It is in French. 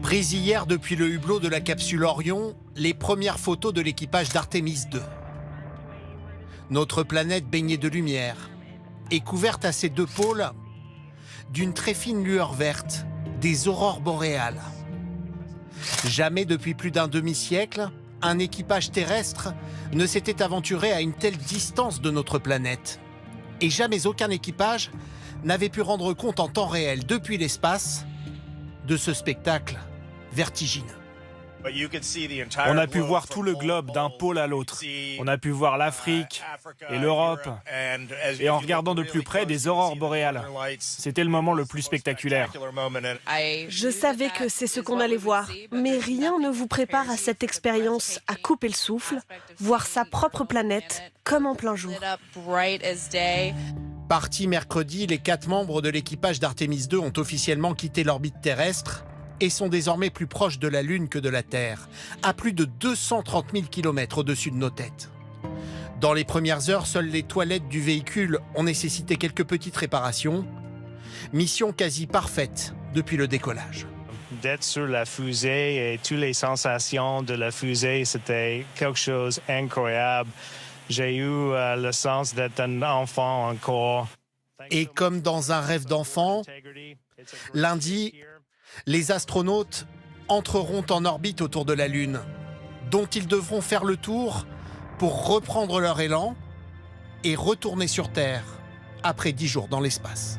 Prises hier depuis le hublot de la capsule Orion, les premières photos de l'équipage d'Artemis 2. Notre planète baignée de lumière et couverte à ses deux pôles d'une très fine lueur verte, des aurores boréales. Jamais depuis plus d'un demi-siècle, un équipage terrestre ne s'était aventuré à une telle distance de notre planète. Et jamais aucun équipage n'avait pu rendre compte en temps réel, depuis l'espace, de ce spectacle vertigineux. On a pu voir tout le globe d'un pôle à l'autre. On a pu voir l'Afrique et l'Europe. Et en regardant de plus près, des aurores boréales. C'était le moment le plus spectaculaire. Je savais que c'est ce qu'on allait voir, mais rien ne vous prépare à cette expérience, à couper le souffle, voir sa propre planète comme en plein jour. Partis mercredi, les 4 membres de l'équipage d'Artemis 2 ont officiellement quitté l'orbite terrestre et sont désormais plus proches de la Lune que de la Terre, à plus de 230 000 km au-dessus de nos têtes. Dans les premières heures, seules les toilettes du véhicule ont nécessité quelques petites réparations. Mission quasi parfaite depuis le décollage. D'être sur la fusée et toutes les sensations de la fusée, c'était quelque chose d'incroyable. J'ai eu le sens d'être un enfant encore. Et comme dans un rêve d'enfant, lundi, les astronautes entreront en orbite autour de la Lune, dont ils devront faire le tour pour reprendre leur élan et retourner sur Terre après 10 jours dans l'espace.